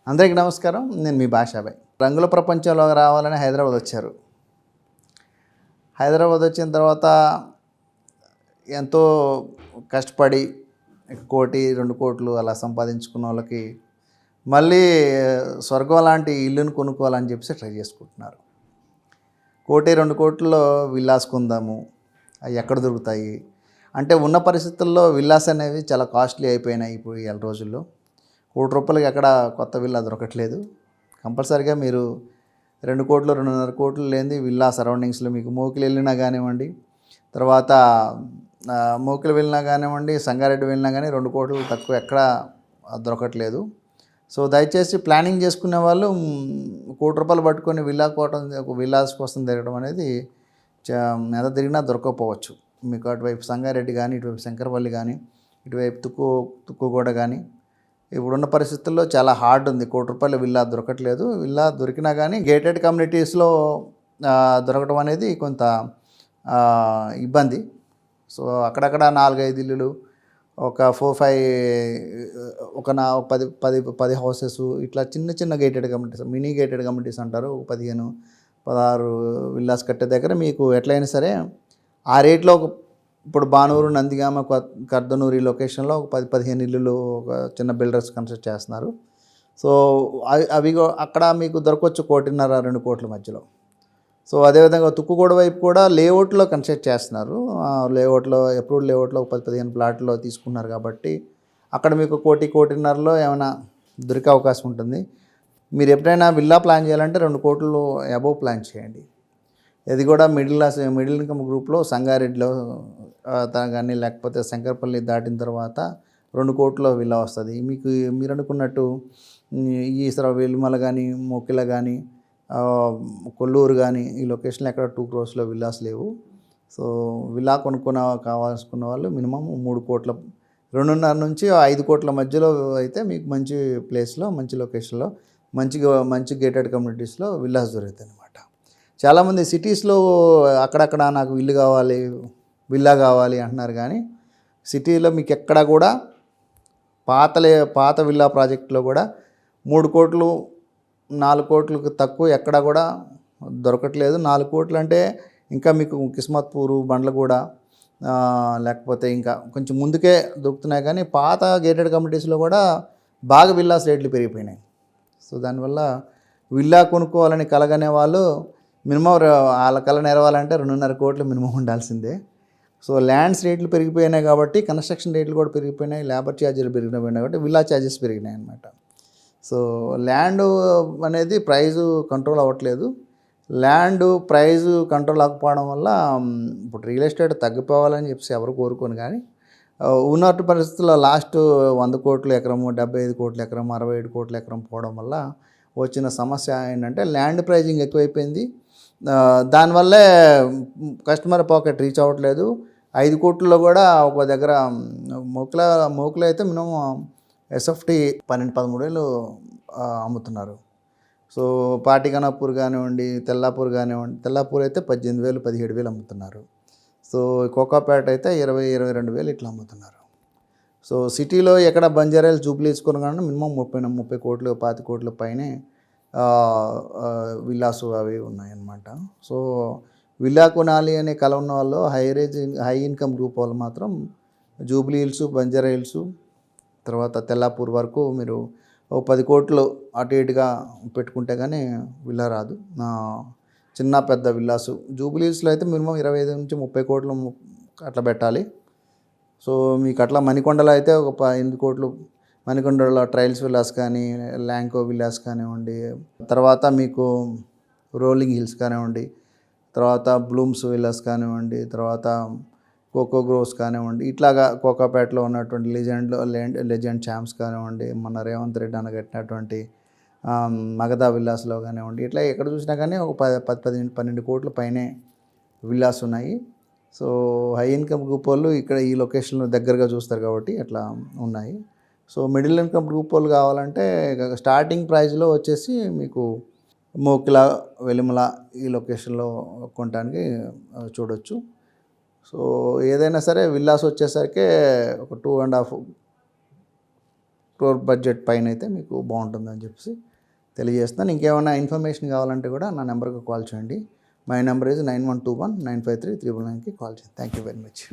అందరికీ నమస్కారం. నేను మీ భాషాబాయ్. రంగుల ప్రపంచంలో రావాలని హైదరాబాద్ వచ్చారు. హైదరాబాద్ వచ్చిన తర్వాత ఎంతో కష్టపడి 1 2 కోట్లు అలా సంపాదించుకున్న వాళ్ళకి మళ్ళీ స్వర్గం లాంటి ఇల్లును కొనుక్కోవాలని చెప్పేసి ట్రై చేసుకుంటున్నారు. 1 2 కోట్లలో విల్లాస్ కొందాము, అవి ఎక్కడ దొరుకుతాయి అంటే ఉన్న పరిస్థితుల్లో విల్లాస్ అనేవి చాలా కాస్ట్లీ అయిపోయినాయి. ఇప్పుడు ఈ రోజుల్లో ₹1,00,00,000 ఎక్కడ కొత్త విల్లా దొరకట్లేదు. కంపల్సరీగా మీరు 2 కోట్లు 2.5 కోట్లు లేనిది విల్లా సరౌండింగ్స్లో మీకు మోకిలి వెళ్ళినా కానివ్వండి, తర్వాత మోకిలి వెళ్ళినా కానివ్వండి, సంగారెడ్డి వెళ్ళినా కానీ 2 కోట్లు తక్కువ ఎక్కడ దొరకట్లేదు. సో దయచేసి ప్లానింగ్ చేసుకునే వాళ్ళు ₹1,00,00,000 పట్టుకొని విల్లాస్ కోసం తిరగడం అనేది ఎంత తిరిగినా దొరకకపోవచ్చు. మీకు అటువైపు సంగారెడ్డి కానీ, ఇటువైపు శంకరపల్లి కానీ, ఇటువైపు తుక్కుగూడ కానీ ఇప్పుడున్న పరిస్థితుల్లో చాలా హార్డ్ ఉంది. ₹1,00,00,000 విల్లా దొరకట్లేదు. విల్లా దొరికినా కానీ గేటెడ్ కమ్యూనిటీస్లో దొరకడం అనేది కొంత ఇబ్బంది. సో అక్కడక్కడ 4-5 ఇల్లులు, ఒక 4-5 ఒక 10 హౌసెస్ ఇట్లా చిన్న చిన్న gated communities, mini gated communities అంటారు. 15-16 విల్లాస్ కట్టే దగ్గర మీకు ఎట్లయినా సరే ఆ రేట్లో ఇప్పుడు బానూరు, నందిగామ, కర్దనూరు ఈ లొకేషన్లో ఒక 10-15 ఇల్లులు ఒక చిన్న బిల్డర్స్ కన్స్ట్రక్ట్ చేస్తున్నారు. సో అవి అక్కడ మీకు దొరకవచ్చు 1.5-2 కోట్ల మధ్యలో. సో అదేవిధంగా తుక్కుగూడ వైపు కూడా లేఅవుట్లో కన్స్ట్రక్ట్ చేస్తున్నారు. లేఅవుట్లో అప్రూవ్డ్ లేఅవుట్లో 10-15 ప్లాట్లో తీసుకున్నారు కాబట్టి అక్కడ మీకు 1-1.5 ఏమైనా దొరికే అవకాశం ఉంటుంది. మీరు ఎప్పుడైనా విల్లా ప్లాన్ చేయాలంటే 2 కోట్లు అబోవ్ ప్లాన్ చేయండి. ఇది కూడా మిడిల్ ఇన్కమ్ గ్రూప్లో సంగారెడ్డిలో కానీ లేకపోతే శంకరపల్లి దాటిన తర్వాత 2 కోట్ల విల్లా వస్తుంది. మీరు అనుకున్నట్టు వెలుమల కానీ, మొక్కిల కానీ, కొల్లూరు కానీ ఈ లొకేషన్లో ఎక్కడ 2 crores విల్లాస్ లేవు. సో విల్లా కావాల్సుకున్న వాళ్ళు మినిమం 3 కోట్ల 2.5 నుంచి 5 కోట్ల మధ్యలో అయితే మీకు మంచి ప్లేస్లో, మంచి లొకేషన్లో, మంచి గేటెడ్ కమ్యూనిటీస్లో విల్లాస్ దొరుకుతాయి అన్నమాట. చాలామంది సిటీస్లో అక్కడక్కడ నాకు విల్లా కావాలి అంటున్నారు. కానీ సిటీలో మీకు ఎక్కడ కూడా పాత విల్లా ప్రాజెక్టులో కూడా 3 కోట్లు 4 కోట్లకు తక్కువ ఎక్కడ కూడా దొరకట్లేదు. 4 కోట్లు అంటే ఇంకా మీకు కిస్మత్పూరు, బండ్లగూడ లేకపోతే ఇంకా కొంచెం ముందుకే దొరుకుతున్నాయి. కానీ పాత గేటెడ్ కమ్యూనిటీస్లో కూడా బాగా విల్లాస్ రేట్లు పెరిగిపోయినాయి. సో దానివల్ల విల్లా కొనుక్కోవాలని కలగనే వాళ్ళు మినిమం వాళ్ళ కళ నెరవాలంటే 2.5 కోట్లు మినిమం ఉండాల్సిందే. సో ల్యాండ్స్ రేట్లు పెరిగిపోయినాయి కాబట్టి కన్స్ట్రక్షన్ రేట్లు కూడా పెరిగిపోయినాయి, లేబర్ ఛార్జీలు పెరిగిపోయినాయి కాబట్టి విల్లా ఛార్జెస్ పెరిగినాయి అన్నమాట. సో ల్యాండ్ అనేది ప్రైజు కంట్రోల్ అవ్వట్లేదు. ల్యాండ్ ప్రైజు కంట్రోల్ అవ్వకపోవడం వల్ల ఇప్పుడు రియల్ ఎస్టేట్ తగ్గిపోవాలని చెప్పేసి ఎవరు కోరుకోను. కానీ ఉన్నట్టు పరిస్థితుల్లో లాస్ట్ 100 కోట్ల ఎకరము, 75 కోట్ల ఎకరం, 67 కోట్ల ఎకరం పోవడం వల్ల వచ్చిన సమస్య ఏంటంటే ల్యాండ్ ప్రైజింగ్ ఎక్కువైపోయింది. దానివల్లే కస్టమర్ పాకెట్ రీచ్ అవ్వట్లేదు. 5 కోట్లలో కూడా ఒక దగ్గర మోకులు అయితే మినిమం ఎస్ఎఫ్టీ 12-13 వేలు అమ్ముతున్నారు. సో పాటికనాపూర్ కానివ్వండి, తెల్లాపూర్ కానివ్వండి, తెల్లాపూర్ అయితే 18,000 17,000 అమ్ముతున్నారు. సో కోకాపేట అయితే 20-22 వేలు ఇట్లా అమ్ముతున్నారు. సో సిటీలో ఎక్కడ బంజారాలు జూబ్లీస్ కొనగానే మినిమం 30 కోట్లు 25 కోట్ల పైనే విల్లాసు అవి ఉన్నాయన్నమాట. సో విల్లా కొనాలి అనే కల ఉన్న వాళ్ళు హై ఇన్కమ్ గ్రూప్ వాళ్ళు మాత్రం జూబ్లీ హిల్స్, బంజారా హిల్స్, తర్వాత తెల్లాపూర్ వరకు మీరు 10 కోట్లు అటు ఇటుగా పెట్టుకుంటే కానీ విల్లా రాదు. చిన్న పెద్ద విల్లాసు జూబ్లీ హిల్స్లో అయితే మినిమం 25-30 కోట్లు అట్లా పెట్టాలి. సో మీకు అట్లా మణికొండలో అయితే ఒక 8 కోట్లు, మణికొండలో ట్రయల్స్ విల్లాస్ కానీ, ల్యాంకో విల్లాస్ కానివ్వండి, తర్వాత మీకు రోలింగ్ హిల్స్ కానివ్వండి, తర్వాత బ్లూమ్స్ విల్లాస్ కానివ్వండి, తర్వాత కోకో గ్రోవ్స్ కానివ్వండి, ఇట్లాగా కోకాపేటలో ఉన్నటువంటి లెజెండ్ ఛాంప్స్ కానివ్వండి, మన రేవంత్ రెడ్డి అనగట్టినటువంటి మగధా విల్లాస్లో కానివ్వండి, ఇట్లా ఎక్కడ చూసినా కానీ ఒక 10-12 కోట్ల పైనే విల్లాస్ ఉన్నాయి. సో హై ఇన్కమ్ గ్రూప్ వాళ్ళు ఇక్కడ ఈ లొకేషన్లో దగ్గరగా చూస్తారు కాబట్టి అట్లా ఉన్నాయి. సో మిడిల్ ఇన్కమ్ గ్రూప్ వాళ్ళు కావాలంటే స్టార్టింగ్ ప్రైస్లో వచ్చేసి మీకు మోకిల, వెలుమల ఈ లొకేషన్లో కొనడానికి చూడొచ్చు. సో ఏదైనా సరే విల్లాస్ వచ్చేసరికి ఒక క్రోర్ బడ్జెట్ పైన అయితే మీకు బాగుంటుందని చెప్పేసి తెలియజేస్తున్నాను. ఇంకేమైనా ఇన్ఫర్మేషన్ కావాలంటే కూడా నా నెంబర్కి కాల్ చేయండి. మై నెంబర్ ఈజ్ 9121 953 999కి కాల్ చేయండి. Thank you very much.